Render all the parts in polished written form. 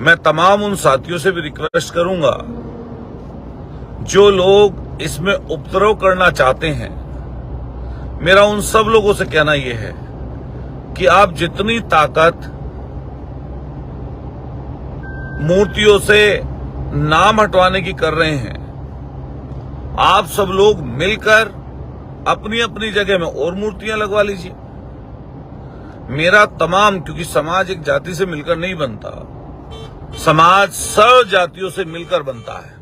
मैं तमाम उन साथियों से भी रिक्वेस्ट करूंगा जो लोग इसमें उपद्रव करना चाहते हैं। मेरा उन सब लोगों से कहना यह है कि आप जितनी ताकत मूर्तियों से नाम हटवाने की कर रहे हैं, आप सब लोग मिलकर अपनी अपनी जगह में और मूर्तियां लगवा लीजिए। मेरा तमाम, क्योंकि समाज एक जाति से मिलकर नहीं बनता, समाज सब जातियों से मिलकर बनता है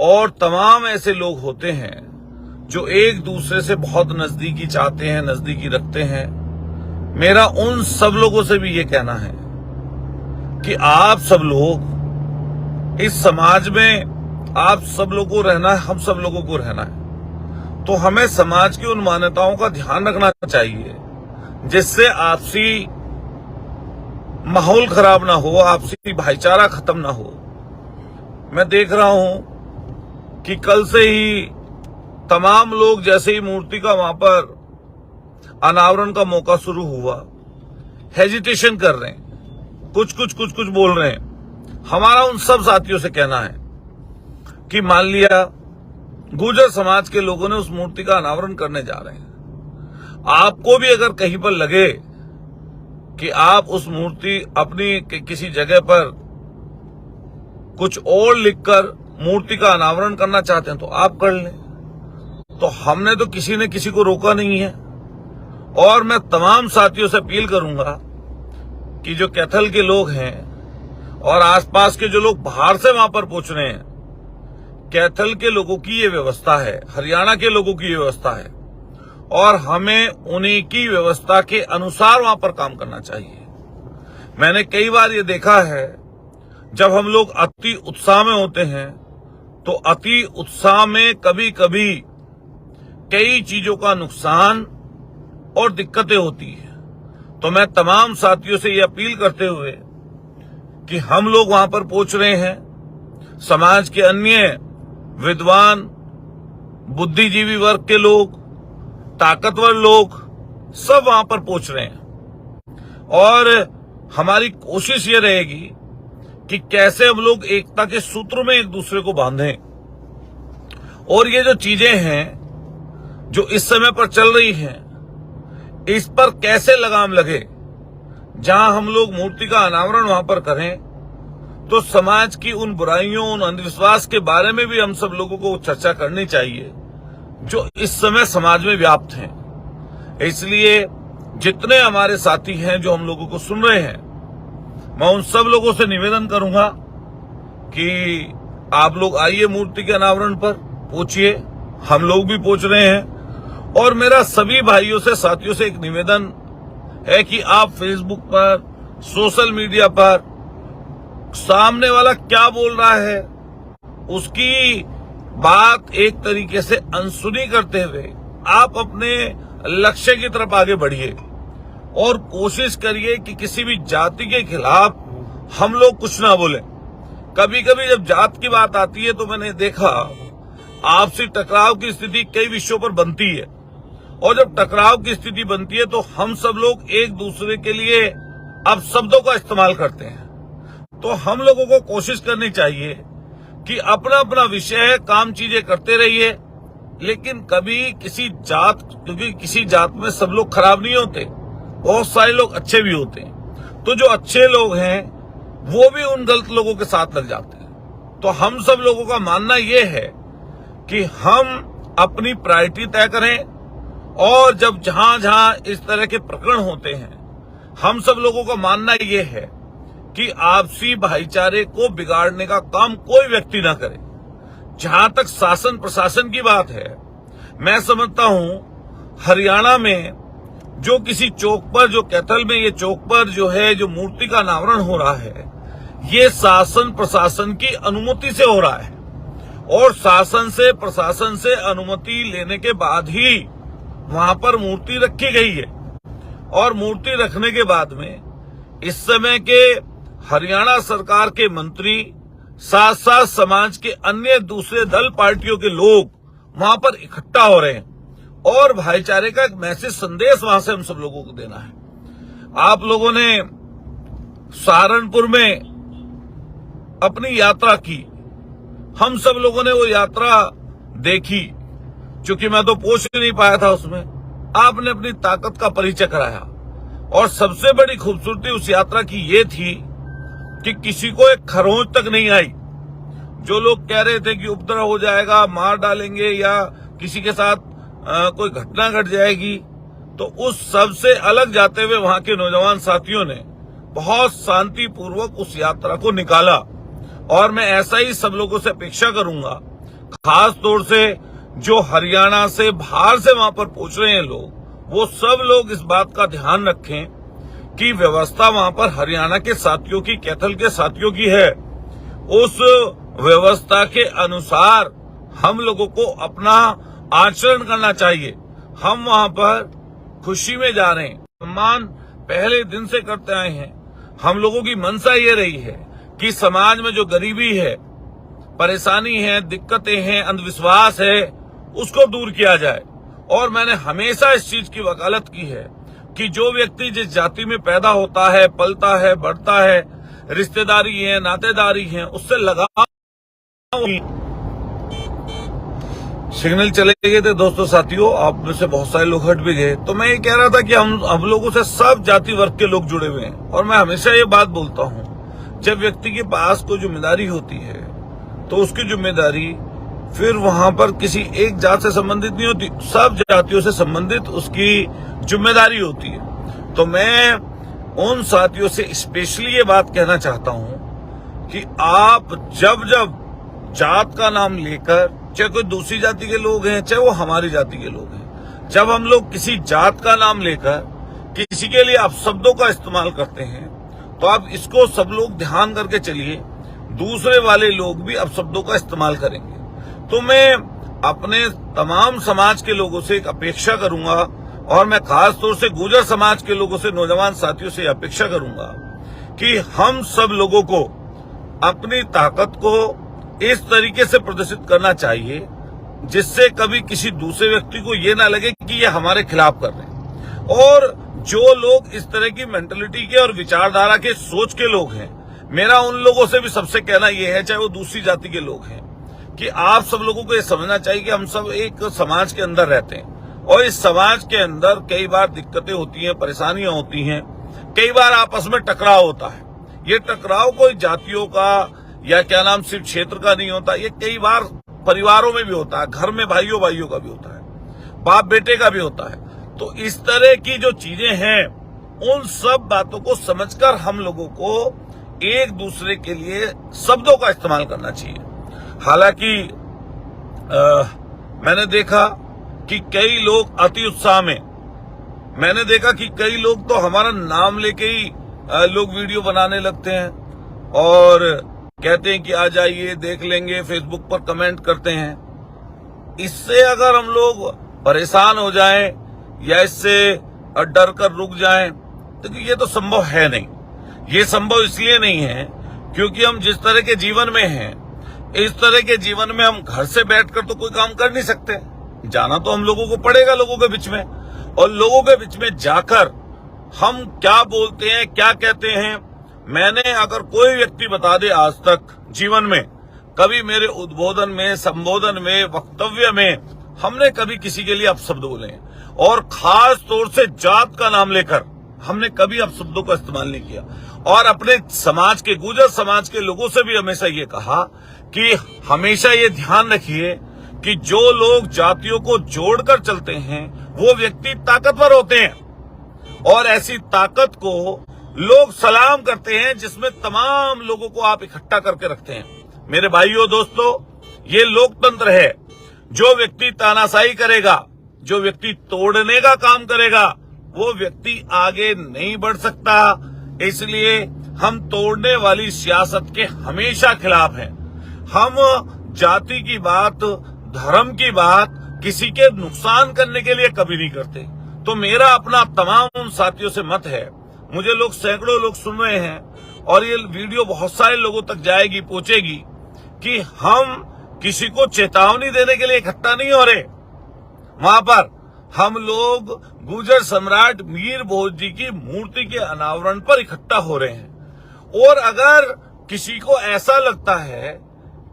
और तमाम ऐसे लोग होते हैं जो एक दूसरे से बहुत नजदीकी चाहते हैं, नजदीकी रखते हैं। मेरा उन सब लोगों से भी ये कहना है कि आप सब लोग इस समाज में, आप सब लोगों को रहना है, हम सब लोगों को रहना है, तो हमें समाज की उन मान्यताओं का ध्यान रखना चाहिए जिससे आपसी माहौल खराब ना हो, आपसी भाईचारा खत्म ना हो। मैं देख रहा हूं कि कल से ही तमाम लोग जैसे ही मूर्ति का वहां पर अनावरण का मौका शुरू हुआ, हेजिटेशन कर रहे हैं, कुछ बोल रहे हैं। हमारा उन सब साथियों से कहना है कि मान लिया गुर्जर समाज के लोगों ने उस मूर्ति का अनावरण करने जा रहे हैं, आपको भी अगर कहीं पर लगे कि आप उस मूर्ति अपनी किसी जगह पर कुछ और लिखकर मूर्ति का अनावरण करना चाहते हैं तो आप कर लें। तो हमने तो किसी ने किसी को रोका नहीं है। और मैं तमाम साथियों से अपील करूंगा कि जो कैथल के लोग हैं और आसपास के जो लोग बाहर से वहां पर पहुंच रहे हैं, कैथल के लोगों की ये व्यवस्था है, हरियाणा के लोगों की ये व्यवस्था है और हमें उन्हीं की व्यवस्था के अनुसार वहां पर काम करना चाहिए। मैंने कई बार ये देखा है, जब हम लोग अति उत्साह में होते हैं तो अति उत्साह में कभी कभी कई चीजों का नुकसान और दिक्कतें होती है। तो मैं तमाम साथियों से ये अपील करते हुए कि हम लोग वहां पर पहुंच रहे हैं, समाज के अन्य विद्वान, बुद्धिजीवी वर्ग के लोग, ताकतवर लोग सब वहां पर पहुंच रहे हैं और हमारी कोशिश ये रहेगी कि कैसे हम लोग एकता के सूत्र में एक दूसरे को बांधें और ये जो चीजें हैं जो इस समय पर चल रही हैं, इस पर कैसे लगाम लगे। जहां हम लोग मूर्ति का अनावरण वहां पर करें तो समाज की उन बुराइयों, उन अंधविश्वास के बारे में भी हम सब लोगों को चर्चा करनी चाहिए जो इस समय समाज में व्याप्त हैं। इसलिए जितने हमारे साथी हैं जो हम लोगों को सुन रहे हैं, मैं उन सब लोगों से निवेदन करूंगा कि आप लोग आइए मूर्ति के अनावरण पर, पहुंचिए, हम लोग भी पहुंच रहे हैं। और मेरा सभी भाइयों से, साथियों से एक निवेदन है कि आप फेसबुक पर, सोशल मीडिया पर सामने वाला क्या बोल रहा है उसकी बात एक तरीके से अनसुनी करते हुए आप अपने लक्ष्य की तरफ आगे बढ़िए और कोशिश करिए कि किसी भी जाति के खिलाफ हम लोग कुछ ना बोलें। कभी कभी जब जात की बात आती है तो मैंने देखा आपसी टकराव की स्थिति कई विषयों पर बनती है और जब टकराव की स्थिति बनती है तो हम सब लोग एक दूसरे के लिए अब शब्दों का इस्तेमाल करते हैं। तो हम लोगों को कोशिश करनी चाहिए कि अपना अपना विषय है, काम चीजें करते रहिए, लेकिन कभी किसी जात, क्योंकि किसी जात में सब लोग खराब नहीं होते, बहुत सारे लोग अच्छे भी होते हैं, तो जो अच्छे लोग हैं वो भी उन गलत लोगों के साथ लग जाते हैं। तो हम सब लोगों का मानना ये है कि हम अपनी प्रायोरिटी तय करें और जब जहां जहां इस तरह के प्रकरण होते हैं, हम सब लोगों का मानना ये है कि आपसी भाईचारे को बिगाड़ने का काम कोई व्यक्ति ना करे। जहां तक शासन प्रशासन की बात है, मैं समझता हूं हरियाणा में जो किसी चौक पर, जो कैथल में ये चौक पर जो है, जो मूर्ति का अनावरण हो रहा है, ये शासन प्रशासन की अनुमति से हो रहा है और शासन से, प्रशासन से अनुमति लेने के बाद ही वहां पर मूर्ति रखी गई है। और मूर्ति रखने के बाद में इस समय के हरियाणा सरकार के मंत्री, साथ साथ समाज के अन्य दूसरे दल पार्टियों के लोग वहां पर इकट्ठा हो रहे हैं और भाईचारे का एक मैसेज, संदेश वहां से हम सब लोगों को देना है। आप लोगों ने सहारनपुर में अपनी यात्रा की। हम सब लोगों ने वो यात्रा देखी, क्योंकि मैं तो पहुंच नहीं पाया था उसमें। आपने अपनी ताकत का परिचय कराया, और सबसे बड़ी खूबसूरती उस यात्रा की ये थी कि किसी को एक खरोंच तक नहीं आई। जो लोग कह रहे थे कि उपद्रव हो जाएगा, मार डालेंगे या किसी के साथ कोई घटना घट जाएगी, तो उस सब से अलग जाते हुए वहां के नौजवान साथियों ने बहुत शांतिपूर्वक उस यात्रा को निकाला। और मैं ऐसा ही सब लोगों से अपेक्षा करूंगा, खास तौर से जो हरियाणा से बाहर से वहां पर पहुंच रहे हैं लोग, वो सब लोग इस बात का ध्यान रखें कि व्यवस्था वहां पर हरियाणा के साथियों की, कैथल के साथियों की है। उस व्यवस्था के अनुसार हम लोगों को अपना आचरण करना चाहिए। हम वहां पर खुशी में जा रहे हैं, सम्मान पहले दिन से करते आए हैं। हम लोगों की मंशा ये रही है कि समाज में जो गरीबी है, परेशानी है, दिक्कतें हैं, अंधविश्वास है, उसको दूर किया जाए। और मैंने हमेशा इस चीज की वकालत की है कि जो व्यक्ति जिस जाति में पैदा होता है, पलता है, बढ़ता है, रिश्तेदारी है, नातेदारी है, उससे लगाव। सिग्नल चले गए थे दोस्तों, साथियों, आप में से बहुत सारे लोग हट भी गए। तो मैं ये कह रहा था कि हम लोगों से सब जाति वर्ग के लोग जुड़े हुए हैं। और मैं हमेशा ये बात बोलता हूं, जब व्यक्ति के पास कोई जिम्मेदारी होती है तो उसकी जिम्मेदारी फिर वहां पर किसी एक जात से संबंधित नहीं होती, सब जातियों से संबंधित उसकी जिम्मेदारी होती है। तो मैं उन साथियों से स्पेशली ये बात कहना चाहता हूं कि आप जब जब जात का नाम लेकर, चाहे कोई दूसरी जाति के लोग हैं, चाहे वो हमारी जाति के लोग हैं, जब हम लोग किसी जात का नाम लेकर किसी के लिए अपशब्दों का इस्तेमाल करते हैं, तो आप इसको सब लोग ध्यान करके चलिए, दूसरे वाले लोग भी अपशब्दों का इस्तेमाल करेंगे। तो मैं अपने तमाम समाज के लोगों से एक अपेक्षा करूंगा, और मैं खास तौर से गुर्जर समाज के लोगों से, नौजवान साथियों से अपेक्षा करूंगा कि हम सब लोगों को अपनी ताकत को इस तरीके से प्रदर्शित करना चाहिए जिससे कभी किसी दूसरे व्यक्ति को ये ना लगे कि ये हमारे खिलाफ कर रहे हैं। और जो लोग इस तरह की मेंटलिटी के और विचारधारा के, सोच के लोग हैं, मेरा उन लोगों से भी सबसे कहना यह है, चाहे वो दूसरी जाति के लोग हैं, कि आप सब लोगों को ये समझना चाहिए कि हम सब एक समाज के अंदर रहते हैं, और इस समाज के अंदर कई बार दिक्कतें होती हैं, परेशानियां होती हैं, कई बार आपस में टकराव होता है। ये टकराव कोई जातियों का या क्या नाम सिर्फ क्षेत्र का नहीं होता, ये कई बार परिवारों में भी होता है, घर में भाइयों भाइयों का भी होता है, बाप बेटे का भी होता है। तो इस तरह की जो चीजें हैं, उन सब बातों को समझकर हम लोगों को एक दूसरे के लिए शब्दों का इस्तेमाल करना चाहिए। हालांकि मैंने देखा कि कई लोग अति उत्साह में, मैंने देखा कि कई लोग तो हमारा नाम लेके ही लोग वीडियो बनाने लगते हैं और कहते हैं कि आ जाइए देख लेंगे, फेसबुक पर कमेंट करते हैं। इससे अगर हम लोग परेशान हो जाएं या इससे डर कर रुक जाएं, तो ये तो संभव है नहीं। ये संभव इसलिए नहीं है क्योंकि हम जिस तरह के जीवन में हैं, इस तरह के जीवन में हम घर से बैठकर तो कोई काम कर नहीं सकते। जाना तो हम लोगों को पड़ेगा लोगों के बीच में, और लोगों के बीच में जाकर हम क्या बोलते हैं, क्या कहते हैं। मैंने अगर कोई व्यक्ति बता दे आज तक जीवन में, कभी मेरे उद्बोधन में, संबोधन में, वक्तव्य में हमने कभी किसी के लिए अपशब्द बोले हैं, और खास तौर से जात का नाम लेकर हमने कभी अपशब्दों का इस्तेमाल नहीं किया। और अपने समाज के, गुर्जर समाज के लोगों से भी हमेशा ये कहा कि हमेशा ये ध्यान रखिए कि जो लोग जातियों को जोड़कर चलते हैं वो व्यक्ति ताकतवर होते हैं, और ऐसी ताकत को लोग सलाम करते हैं जिसमें तमाम लोगों को आप इकट्ठा करके रखते हैं। मेरे भाइयों दोस्तों, ये लोकतंत्र है। जो व्यक्ति तानाशाही करेगा, जो व्यक्ति तोड़ने का काम करेगा, वो व्यक्ति आगे नहीं बढ़ सकता। इसलिए हम तोड़ने वाली सियासत के हमेशा खिलाफ हैं। हम जाति की बात, धर्म की बात किसी के नुकसान करने के लिए कभी नहीं करते। तो मेरा अपना तमाम साथियों से मत है, मुझे लोग, सैकड़ों लोग सुन रहे हैं और ये वीडियो बहुत सारे लोगों तक जाएगी, पहुंचेगी, कि हम किसी को चेतावनी देने के लिए इकट्ठा नहीं हो रहे। वहां पर हम लोग गुर्जर सम्राट मीर भोज जी की मूर्ति के अनावरण पर इकट्ठा हो रहे हैं। और अगर किसी को ऐसा लगता है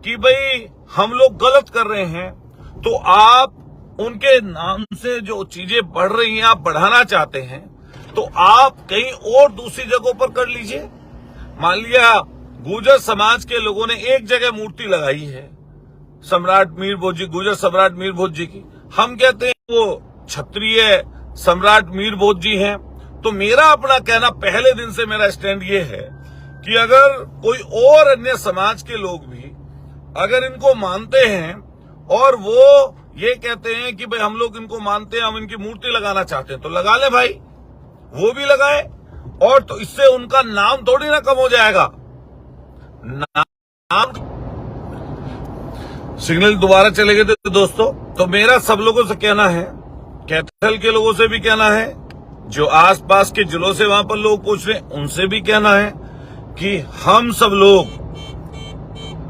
कि भाई हम लोग गलत कर रहे हैं, तो आप उनके नाम से जो चीजें बढ़ रही हैं, आप बढ़ाना चाहते हैं, तो आप कहीं और दूसरी जगहों पर कर लीजिए। मान लिया गुर्जर समाज के लोगों ने एक जगह मूर्ति लगाई है सम्राट मीर भोज जी, गुर्जर सम्राट मीर भोज जी की। हम कहते हैं वो क्षत्रिय सम्राट मीर भोज जी हैं। तो मेरा अपना कहना, पहले दिन से मेरा स्टैंड ये है कि अगर कोई और अन्य समाज के लोग भी अगर इनको मानते हैं और वो ये कहते हैं कि भाई हम लोग इनको मानते हैं, हम इनकी मूर्ति लगाना चाहते हैं, तो लगा ले भाई, वो भी लगाए। और तो इससे उनका नाम थोड़ी ना कम हो जाएगा। नाम सिग्नल दोबारा चले गए थे दोस्तों। तो मेरा सब लोगों से कहना है, कैथल के लोगों से भी कहना है, जो आसपास के जिलों से वहां पर लोग पूछ रहे हैं उनसे भी कहना है कि हम सब लोग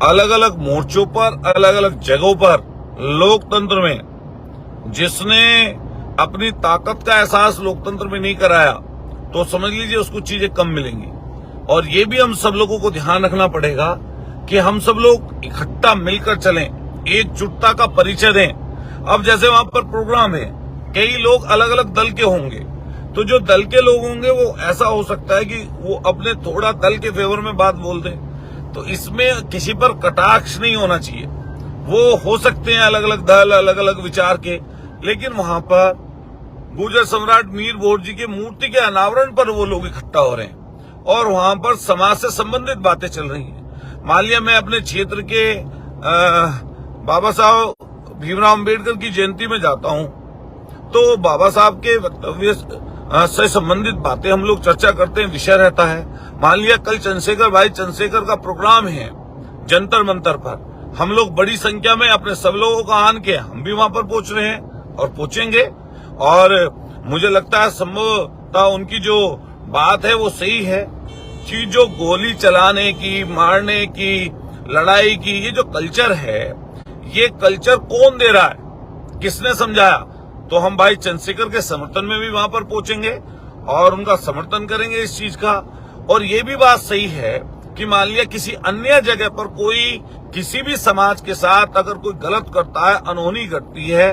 अलग अलग मोर्चों पर, अलग अलग जगहों पर लोकतंत्र में जिसने अपनी ताकत का एहसास लोकतंत्र में नहीं कराया, तो समझ लीजिए उसको चीजें कम मिलेंगी। और ये भी हम सब लोगों को ध्यान रखना पड़ेगा कि हम सब लोग इकट्ठा मिलकर चलें, एकजुटता का परिचय दें। अब जैसे वहां पर प्रोग्राम है, कई लोग अलग अलग दल के होंगे, तो जो दल के लोग होंगे वो ऐसा हो सकता है कि वो अपने थोड़ा दल के फेवर में बात बोल दें। तो इसमें किसी पर कटाक्ष नहीं होना चाहिए। वो हो सकते हैं अलग अलग दल, अलग अलग विचार के, लेकिन वहां पर गुर्जर सम्राट मीर भोज जी की मूर्ति के अनावरण पर वो लोग इकट्ठा हो रहे हैं और वहां पर समाज से संबंधित बातें चल रही हैं। मान लिया मैं अपने क्षेत्र के बाबा साहब भीमराव अम्बेडकर की जयंती में जाता हूं, तो बाबा साहब के वक्तव्य से संबंधित बातें हम लोग चर्चा करते हैं, विषय रहता है। मान लिया कल चंद्रशेखर का प्रोग्राम है जंतर मंतर पर, हम लोग बड़ी संख्या में अपने सब लोगों का आन के हम भी वहां पर पहुंच रहे हैं और पहुंचेंगे। और मुझे लगता है संभवतः उनकी जो बात है वो सही है कि जो गोली चलाने की, मारने की, लड़ाई की ये जो कल्चर है, ये कल्चर कौन दे रहा है, किसने समझाया? तो हम भाई चंद्रशेखर के समर्थन में भी वहां पर पहुंचेंगे और उनका समर्थन करेंगे इस चीज का। और ये भी बात सही है कि मान लिया किसी अन्य जगह पर कोई किसी भी समाज के साथ अगर कोई गलत करता है, अनहोनी घटती है,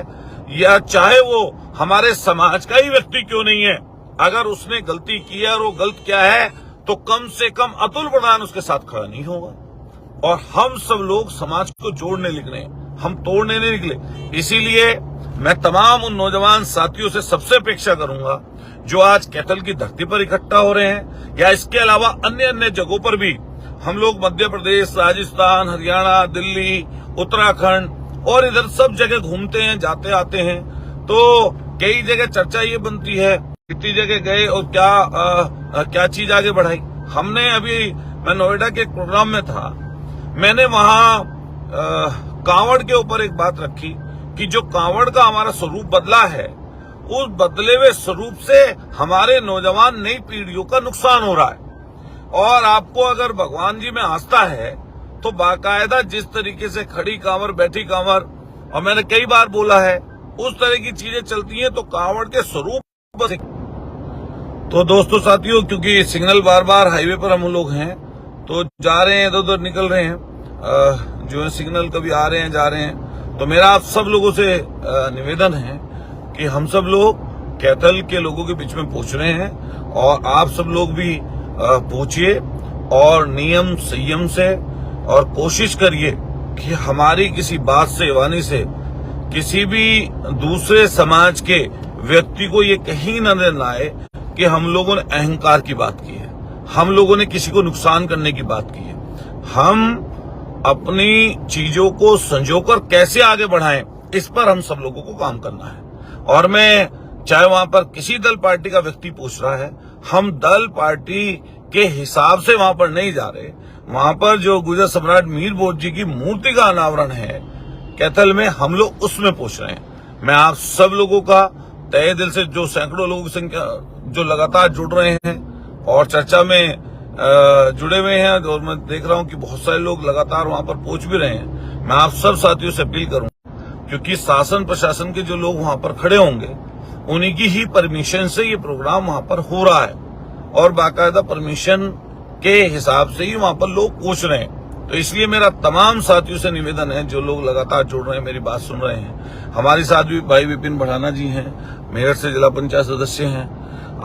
या चाहे वो हमारे समाज का ही व्यक्ति क्यों नहीं है, अगर उसने गलती की है और वो गलत क्या है, तो कम से कम अतुल प्रधान उसके साथ खड़ा नहीं होगा। और हम सब लोग समाज को जोड़ने निकले, हम तोड़ने नहीं निकले। इसीलिए मैं तमाम उन नौजवान साथियों से सबसे अपेक्षा करूंगा जो आज कैथल की धरती पर इकट्ठा हो रहे हैं, या इसके अलावा अन्य अन्य जगहों पर भी हम लोग मध्य प्रदेश, राजस्थान, हरियाणा, दिल्ली, उत्तराखंड और इधर सब जगह घूमते हैं, जाते आते हैं। तो कई जगह चर्चा ये बनती है, कितनी जगह गए और क्या चीज आगे बढ़ाई। हमने अभी, मैं नोएडा के एक प्रोग्राम में था, मैंने वहां कांवड़ के ऊपर एक बात रखी कि जो कांवड़ का हमारा स्वरूप बदला है, उस बदले हुए स्वरूप से हमारे नौजवान नई पीढ़ियों का नुकसान हो रहा है। और आपको अगर भगवान जी में आस्था है तो बाकायदा जिस तरीके से खड़ी कांवर, बैठी कांवर, और मैंने कई बार बोला है, उस तरह की चीजें चलती हैं, तो कांवड़ के स्वरूप। तो दोस्तों साथियों, क्योंकि सिग्नल बार बार हाईवे पर हम लोग हैं, तो जा रहे हैं, इधर उधर निकल रहे हैं, जो है सिग्नल कभी आ रहे हैं, जा रहे हैं। तो मेरा आप सब लोगों से निवेदन है कि हम सब लोग कैथल के लोगों के बीच में पहुंच रहे हैं और आप सब लोग भी पहुंचिए और नियम संयम से, और कोशिश करिए कि हमारी किसी बात से, वाणी से किसी भी दूसरे समाज के व्यक्ति को ये कहीं नजर न आए कि हम लोगों ने अहंकार की बात की है, हम लोगों ने किसी को नुकसान करने की बात की है। हम अपनी चीजों को संजोकर कैसे आगे बढ़ाएं, इस पर हम सब लोगों को काम करना है। और मैं चाहे वहां पर किसी दल पार्टी का व्यक्ति पूछ रहा है, हम दल पार्टी के हिसाब से वहां पर नहीं जा रहे। वहां पर जो गुर्जर सम्राट मीर भोज जी की मूर्ति का अनावरण है कैथल में, हम लोग उसमें पहुंच रहे हैं। मैं आप सब लोगों का तहे दिल से, जो सैकड़ों लोगों की संख्या जो लगातार जुड़ रहे हैं और चर्चा में जुड़े हुए हैं, और मैं देख रहा हूं कि बहुत सारे लोग लगातार वहां पर पहुंच भी रहे हैं, मैं आप सब साथियों से अपील करूंगा, क्योंकि शासन प्रशासन के जो लोग वहां पर खड़े होंगे, उन्हीं की ही परमिशन से ये प्रोग्राम वहां पर हो रहा है। और बाकायदा परमिशन के हिसाब से ही वहां पर लोग पूछ रहे हैं। तो इसलिए मेरा तमाम साथियों से निवेदन है, जो लोग लगातार जुड़ रहे हैं, मेरी बात सुन रहे हैं। हमारे साथ भी भाई विपिन भड़ाना जी हैं, मेरठ से जिला पंचायत सदस्य हैं,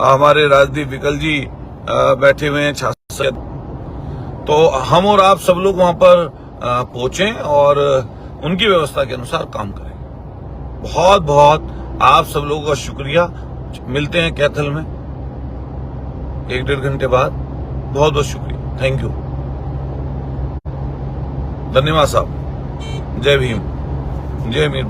हमारे राजदीप विकल जी बैठे हुए हैं छात्र। तो हम और आप सब लोग वहां पर पहुंचे और उनकी व्यवस्था के अनुसार काम करें। बहुत बहुत आप सब लोगों का शुक्रिया। मिलते हैं कैथल में 1-1.5 घंटे बाद। बहुत बहुत शुक्रिया, थैंक यू, धन्यवाद साहब। जय भीम, जय मीर।